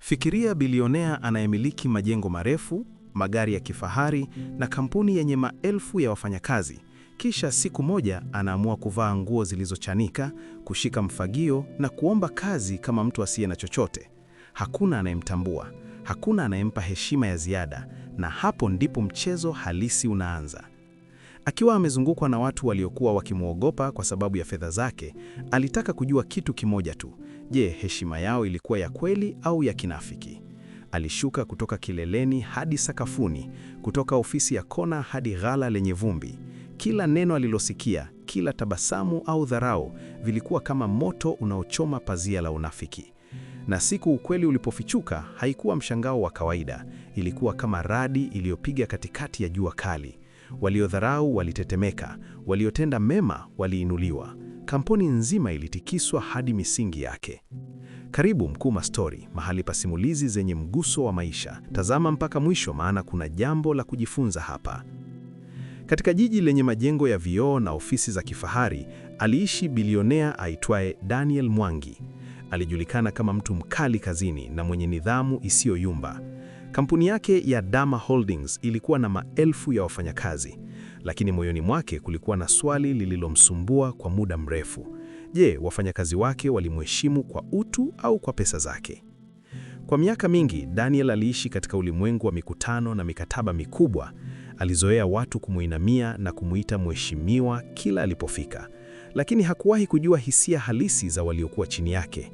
Fikiria bilionea anayemiliki majengo marefu, magari ya kifahari na kampuni yenye maelfu ya wafanyakazi. Kisha siku moja anaamua kuvaa nguo zilizochanika, kushika mfagio na kuomba kazi kama mtu asiye na chochote. Hakuna anayemtambua, hakuna anayempa heshima ya ziada, na hapo ndipo mchezo halisi unaanza. Akiwa amezungukwa na watu waliokuwa wakimwogopa kwa sababu ya fedha zake, alitaka kujua kitu kimoja tu. Je, heshima yao ilikuwa ya kweli au ya kinafiki? Alishuka kutoka kileleni hadi sakafuni, kutoka ofisi ya kona hadi ghala lenye vumbi. Kila neno alilosikia, kila tabasamu au dharau, vilikuwa kama moto unaochoma pazia la unafiki. Na siku ukweli ulipofichuka, haikuwa mshangao wa kawaida, ilikuwa kama radi iliyopiga katikati ya jua kali. Waliodharau walitetemeka, waliotenda mema waliinuliwa. Kampuni nzima ilitikiswa hadi misingi yake. Karibu Mkuma Story, mahali pa simulizi zenye mguso wa maisha. Tazama mpaka mwisho, maana kuna jambo la kujifunza hapa. Katika jiji lenye majengo ya vioo na ofisi za kifahari, aliishi bilionea aitwaye Daniel Mwangi. Alijulikana kama mtu mkali kazini na mwenye nidhamu isiyoyumba. Kampuni yake ya Dama Holdings ilikuwa na maelfu ya wafanyakazi, lakini moyoni mwake kulikuwa na swali lililomsumbua kwa muda mrefu. Je, wafanyakazi wake walimheshimu kwa utu au kwa pesa zake? Kwa miaka mingi, Daniel aliishi katika ulimwengu wa mikutano na mikataba mikubwa. Alizoea watu kumuinamia na kumuita mheshimiwa kila alipofika, lakini hakuwahi kujua hisia halisi za waliokuwa chini yake.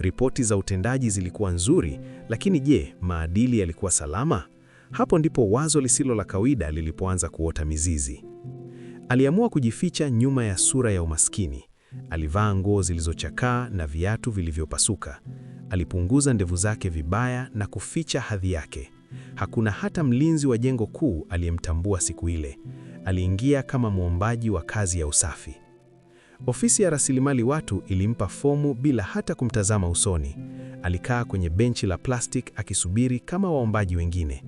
Ripoti za utendaji zilikuwa nzuri, lakini je, maadili yalikuwa salama? Hapo ndipo wazo lisilo la kawaida lilipoanza kuota mizizi. Aliamua kujificha nyuma ya sura ya umaskini. Alivaa nguo zilizochakaa na viatu vilivyopasuka. Alipunguza ndevu zake vibaya na kuficha hadhi yake. Hakuna hata mlinzi wa jengo kuu aliyemtambua siku ile. Aliingia kama mwombaji wa kazi ya usafi. Ofisi ya rasilimali watu ilimpa fomu bila hata kumtazama usoni. Alikaa kwenye benchi la plastic akisubiri kama waombaji wengine.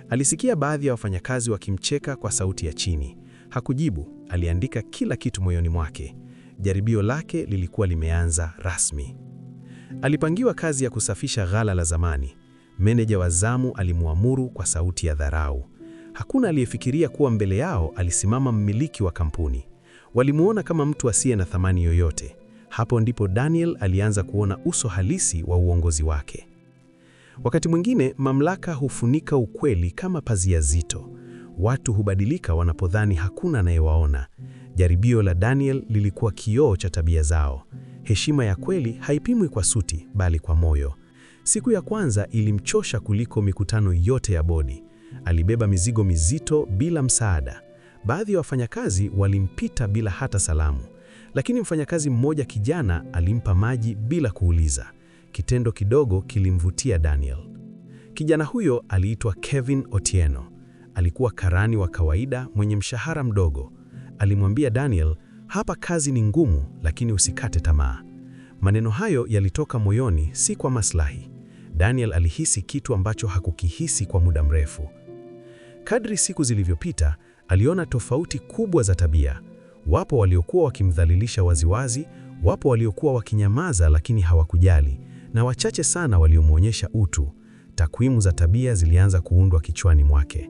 Alisikia baadhi ya wafanyakazi wakimcheka kwa sauti ya chini. Hakujibu, aliandika kila kitu moyoni mwake. Jaribio lake lilikuwa limeanza rasmi. Alipangiwa kazi ya kusafisha ghala la zamani. Meneja wa zamu alimuamuru kwa sauti ya dharau. Hakuna aliyefikiria kuwa mbele yao alisimama mmiliki wa kampuni. Walimuona kama mtu asiye na thamani yoyote. Hapo ndipo Daniel alianza kuona uso halisi wa uongozi wake. Wakati mwingine mamlaka hufunika ukweli kama pazia zito. Watu hubadilika wanapodhani hakuna anayewaona. Jaribio la Daniel lilikuwa kioo cha tabia zao. Heshima ya kweli haipimwi kwa suti, bali kwa moyo. Siku ya kwanza ilimchosha kuliko mikutano yote ya bodi. Alibeba mizigo mizito bila msaada. Baadhi ya wafanyakazi walimpita bila hata salamu. Lakini mfanyakazi mmoja kijana alimpa maji bila kuuliza. Kitendo kidogo kilimvutia Daniel. Kijana huyo aliitwa Kevin Otieno. Alikuwa karani wa kawaida mwenye mshahara mdogo. Alimwambia Daniel, hapa kazi ni ngumu, lakini usikate tamaa. Maneno hayo yalitoka moyoni, si kwa maslahi. Daniel alihisi kitu ambacho hakukihisi kwa muda mrefu. Kadri siku zilivyopita, aliona tofauti kubwa za tabia. Wapo waliokuwa wakimdhalilisha waziwazi, wapo waliokuwa wakinyamaza lakini hawakujali, na wachache sana waliomwonyesha utu. Takwimu za tabia zilianza kuundwa kichwani mwake.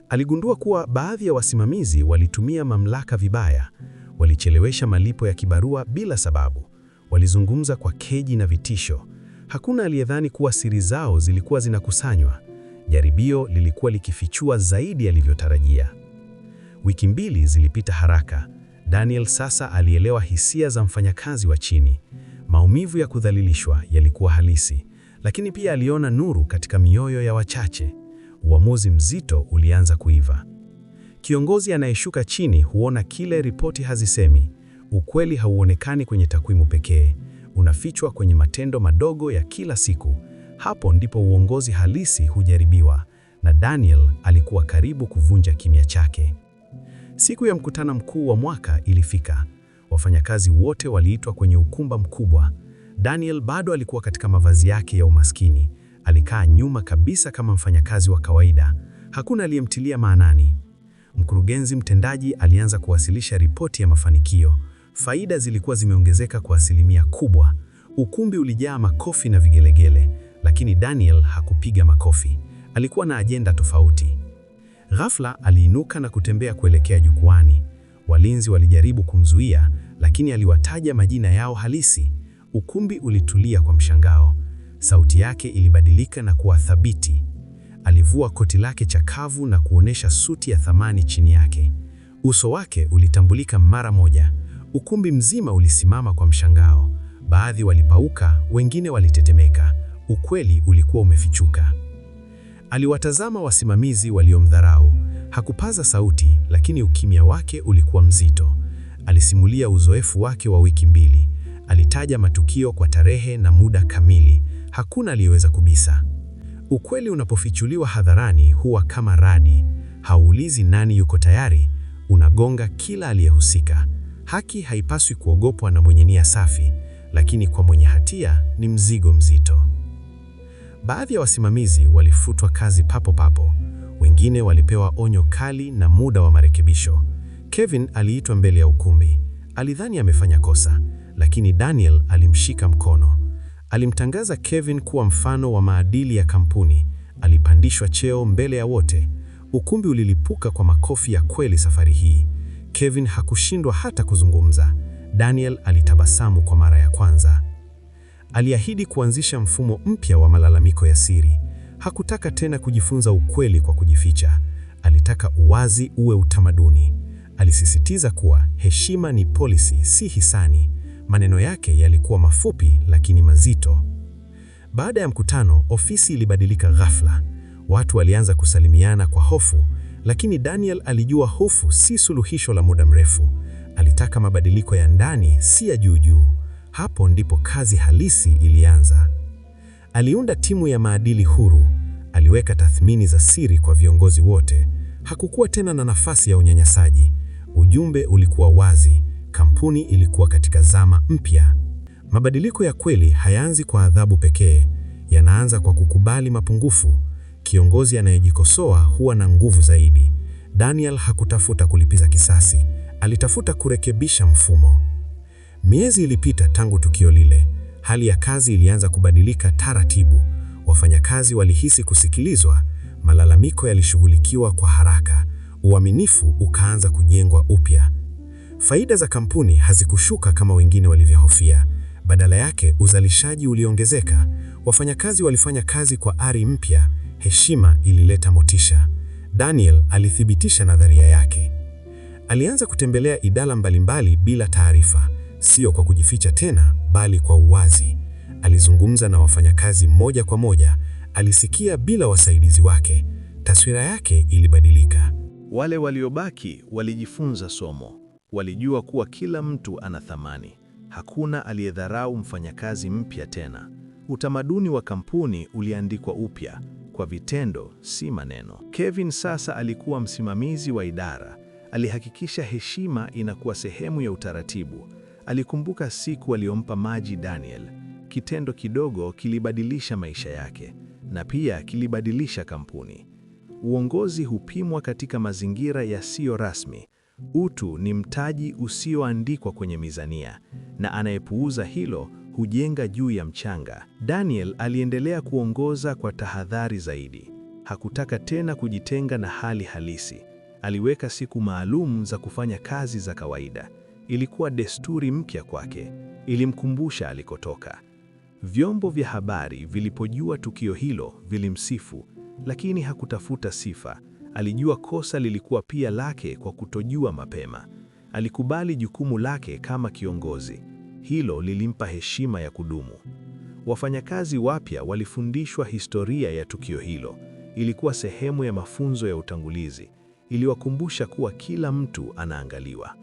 Aligundua kuwa baadhi ya wasimamizi walitumia mamlaka vibaya. Walichelewesha malipo ya kibarua bila sababu. Walizungumza kwa keji na vitisho. Hakuna aliyedhani kuwa siri zao zilikuwa zinakusanywa. Jaribio lilikuwa likifichua zaidi alivyotarajia. Wiki mbili zilipita haraka. Daniel sasa alielewa hisia za mfanyakazi wa chini. Maumivu ya kudhalilishwa yalikuwa halisi, lakini pia aliona nuru katika mioyo ya wachache. Uamuzi mzito ulianza kuiva. Kiongozi anayeshuka chini huona kile ripoti hazisemi. Ukweli hauonekani kwenye takwimu pekee, unafichwa kwenye matendo madogo ya kila siku. Hapo ndipo uongozi halisi hujaribiwa, na Daniel alikuwa karibu kuvunja kimya chake. Siku ya mkutano mkuu wa mwaka ilifika. Wafanyakazi wote waliitwa kwenye ukumba mkubwa. Daniel bado alikuwa katika mavazi yake ya umaskini. Alikaa nyuma kabisa kama mfanyakazi wa kawaida. Hakuna aliyemtilia maanani. Mkurugenzi mtendaji alianza kuwasilisha ripoti ya mafanikio. Faida zilikuwa zimeongezeka kwa asilimia kubwa. Ukumbi ulijaa makofi na vigelegele. lakini Daniel hakupiga makofi. Alikuwa na ajenda tofauti. Ghafla aliinuka na kutembea kuelekea jukwani. Walinzi walijaribu kumzuia, lakini aliwataja majina yao halisi. Ukumbi ulitulia kwa mshangao. Sauti yake ilibadilika na kuwa thabiti. Alivua koti lake chakavu na kuonesha suti ya thamani chini yake. Uso wake ulitambulika mara moja. Ukumbi mzima ulisimama kwa mshangao. Baadhi walipauka, wengine walitetemeka. Ukweli ulikuwa umefichuka. Aliwatazama wasimamizi waliomdharau. Hakupaza sauti, lakini ukimya wake ulikuwa mzito. Alisimulia uzoefu wake wa wiki 2. Alitaja matukio kwa tarehe na muda kamili. Hakuna aliyeweza kubisa. Ukweli unapofichuliwa hadharani huwa kama radi. Hauulizi nani yuko tayari, unagonga kila aliyehusika. Haki haipaswi kuogopwa na mwenye nia safi, lakini kwa mwenye hatia ni mzigo mzito. Baadhi ya wasimamizi walifutwa kazi papo papo. Wengine walipewa onyo kali na muda wa marekebisho. Kevin aliitwa mbele ya ukumbi. Alidhani amefanya kosa, lakini Daniel alimshika mkono. Alimtangaza Kevin kuwa mfano wa maadili ya kampuni. Alipandishwa cheo mbele ya wote. Ukumbi ulilipuka kwa makofi ya kweli safari hii. Kevin hakushindwa hata kuzungumza. Daniel alitabasamu kwa mara ya kwanza. Aliahidi kuanzisha mfumo mpya wa malalamiko ya siri. Hakutaka tena kujifunza ukweli kwa kujificha. Alitaka uwazi uwe utamaduni. Alisisitiza kuwa heshima ni policy, si hisani. Maneno yake yalikuwa mafupi lakini mazito. Baada ya mkutano, ofisi ilibadilika ghafla. Watu walianza kusalimiana kwa hofu, lakini Daniel alijua hofu si suluhisho la muda mrefu. Alitaka mabadiliko ya ndani, si ya juu juu. Hapo ndipo kazi halisi ilianza. Aliunda timu ya maadili huru. Aliweka tathmini za siri kwa viongozi wote. Hakukuwa tena na nafasi ya unyanyasaji. Ujumbe ulikuwa wazi. Kampuni ilikuwa katika zama mpya. Mabadiliko ya kweli hayaanzi kwa adhabu pekee, yanaanza kwa kukubali mapungufu. Kiongozi anayejikosoa huwa na nguvu zaidi. Daniel hakutafuta kulipiza kisasi, alitafuta kurekebisha mfumo. Miezi ilipita tangu tukio lile. Hali ya kazi ilianza kubadilika taratibu. Wafanyakazi walihisi kusikilizwa, malalamiko yalishughulikiwa kwa haraka, uaminifu ukaanza kujengwa upya. Faida za kampuni hazikushuka kama wengine walivyohofia. Badala yake, uzalishaji uliongezeka. Wafanyakazi walifanya kazi kwa ari mpya. Heshima ilileta motisha. Daniel alithibitisha nadharia yake. Alianza kutembelea idara mbalimbali bila taarifa, sio kwa kujificha tena, bali kwa uwazi. Alizungumza na wafanyakazi moja kwa moja, alisikia bila wasaidizi wake. Taswira yake ilibadilika. Wale waliobaki walijifunza somo. Walijua kuwa kila mtu ana thamani. Hakuna aliyedharau mfanyakazi mpya tena. Utamaduni wa kampuni uliandikwa upya, kwa vitendo, si maneno. Kevin sasa alikuwa msimamizi wa idara. Alihakikisha heshima inakuwa sehemu ya utaratibu. Alikumbuka siku aliyompa maji Daniel. Kitendo kidogo kilibadilisha maisha yake, na pia kilibadilisha kampuni. Uongozi hupimwa katika mazingira yasiyo rasmi. Utu ni mtaji usioandikwa kwenye mizania, na anayepuuza hilo hujenga juu ya mchanga. Daniel aliendelea kuongoza kwa tahadhari zaidi. Hakutaka tena kujitenga na hali halisi. Aliweka siku maalum za kufanya kazi za kawaida. Ilikuwa desturi mpya kwake. Ilimkumbusha alikotoka. Vyombo vya habari vilipojua tukio hilo vilimsifu, lakini hakutafuta sifa. Alijua kosa lilikuwa pia lake kwa kutojua mapema. Alikubali jukumu lake kama kiongozi. Hilo lilimpa heshima ya kudumu. Wafanyakazi wapya walifundishwa historia ya tukio hilo. Ilikuwa sehemu ya mafunzo ya utangulizi. Iliwakumbusha kuwa kila mtu anaangaliwa.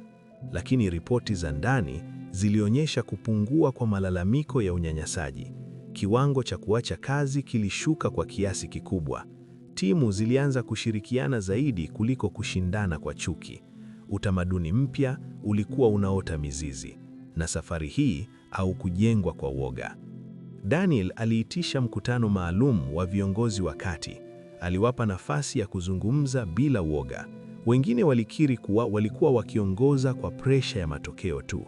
Lakini ripoti za ndani zilionyesha kupungua kwa malalamiko ya unyanyasaji. Kiwango cha kuacha kazi kilishuka kwa kiasi kikubwa. Timu zilianza kushirikiana zaidi kuliko kushindana kwa chuki. Utamaduni mpya ulikuwa unaota mizizi, na safari hii au kujengwa kwa woga. Daniel aliitisha mkutano maalum wa viongozi wa kati. Aliwapa nafasi ya kuzungumza bila woga. Wengine walikiri kuwa walikuwa wakiongoza kwa presha ya matokeo tu.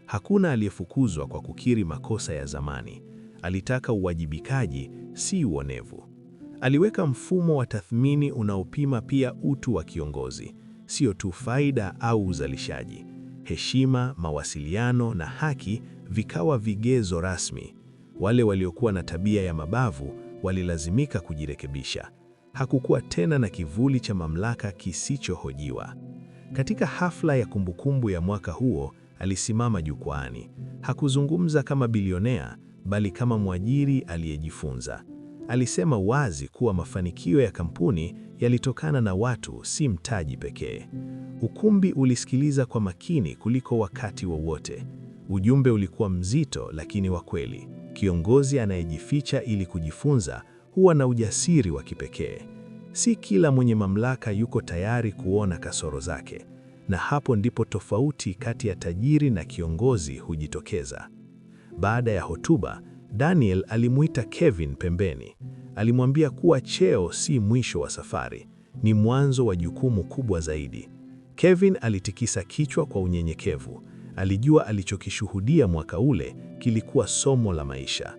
Hakuna aliyefukuzwa kwa kukiri makosa ya zamani. Alitaka uwajibikaji, si uonevu. Aliweka mfumo wa tathmini unaopima pia utu wa kiongozi, sio tu faida au uzalishaji. Heshima, mawasiliano na haki vikawa vigezo rasmi. Wale waliokuwa na tabia ya mabavu walilazimika kujirekebisha. Hakukuwa tena na kivuli cha mamlaka kisichohojiwa. Katika hafla ya kumbukumbu ya mwaka huo, alisimama jukwaani. Hakuzungumza kama bilionea, bali kama mwajiri aliyejifunza. Alisema wazi kuwa mafanikio ya kampuni yalitokana na watu, si mtaji pekee. Ukumbi ulisikiliza kwa makini kuliko wakati wowote. Ujumbe ulikuwa mzito lakini wa kweli. Kiongozi anayejificha ili kujifunza huwa na ujasiri wa kipekee. Si kila mwenye mamlaka yuko tayari kuona kasoro zake, na hapo ndipo tofauti kati ya tajiri na kiongozi hujitokeza. Baada ya hotuba, Daniel alimuita Kevin pembeni. Alimwambia kuwa cheo si mwisho wa safari, ni mwanzo wa jukumu kubwa zaidi. Kevin alitikisa kichwa kwa unyenyekevu. Alijua alichokishuhudia mwaka ule kilikuwa somo la maisha.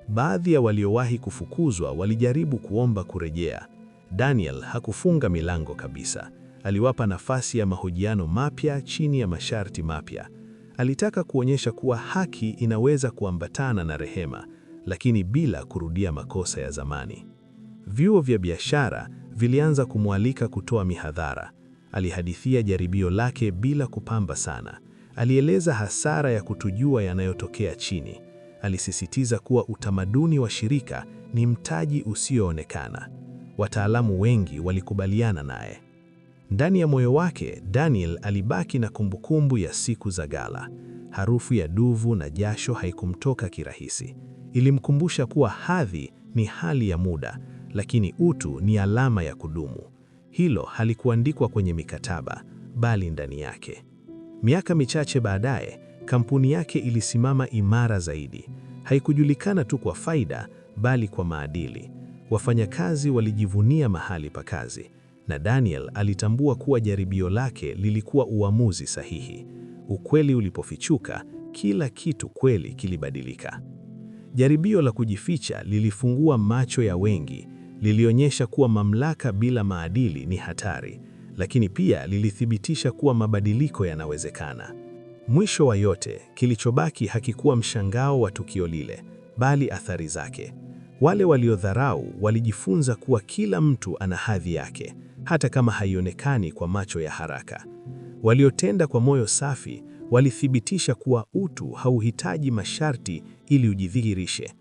Baadhi ya waliowahi kufukuzwa walijaribu kuomba kurejea. Daniel hakufunga milango kabisa. Aliwapa nafasi ya mahojiano mapya chini ya masharti mapya. Alitaka kuonyesha kuwa haki inaweza kuambatana na rehema, lakini bila kurudia makosa ya zamani. Vyuo vya biashara vilianza kumwalika kutoa mihadhara. Alihadithia jaribio lake bila kupamba sana. Alieleza hasara ya kutojua yanayotokea chini. Alisisitiza kuwa utamaduni wa shirika ni mtaji usioonekana. Wataalamu wengi walikubaliana naye. Ndani ya moyo wake, Daniel alibaki na kumbukumbu ya siku za gala. Harufu ya duvu na jasho haikumtoka kirahisi. Ilimkumbusha kuwa hadhi ni hali ya muda, lakini utu ni alama ya kudumu. Hilo halikuandikwa kwenye mikataba, bali ndani yake. Miaka michache baadaye, kampuni yake ilisimama imara zaidi. Haikujulikana tu kwa faida, bali kwa maadili. Wafanyakazi walijivunia mahali pa kazi, na Daniel alitambua kuwa jaribio lake lilikuwa uamuzi sahihi. Ukweli ulipofichuka, kila kitu kweli kilibadilika. Jaribio la kujificha lilifungua macho ya wengi. Lilionyesha kuwa mamlaka bila maadili ni hatari, lakini pia lilithibitisha kuwa mabadiliko yanawezekana. Mwisho wa yote, kilichobaki hakikuwa mshangao wa tukio lile, bali athari zake. Wale waliodharau walijifunza kuwa kila mtu ana hadhi yake, hata kama haionekani kwa macho ya haraka. Waliotenda kwa moyo safi walithibitisha kuwa utu hauhitaji masharti ili ujidhihirishe.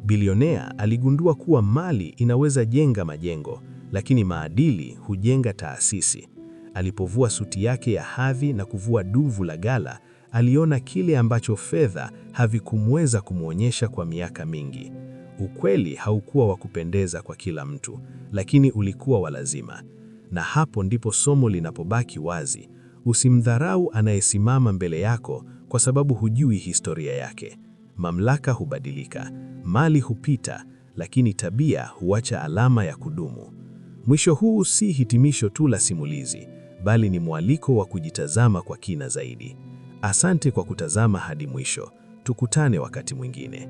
Bilionea aligundua kuwa mali inaweza jenga majengo, lakini maadili hujenga taasisi. Alipovua suti yake ya hadhi na kuvua duvu la gala, aliona kile ambacho fedha havikumweza kumwonyesha kwa miaka mingi. Ukweli haukuwa wa kupendeza kwa kila mtu, lakini ulikuwa wa lazima. Na hapo ndipo somo linapobaki wazi. Usimdharau anayesimama mbele yako kwa sababu hujui historia yake. Mamlaka hubadilika, mali hupita, lakini tabia huacha alama ya kudumu. Mwisho huu si hitimisho tu la simulizi, bali ni mwaliko wa kujitazama kwa kina zaidi. Asante kwa kutazama hadi mwisho. Tukutane wakati mwingine.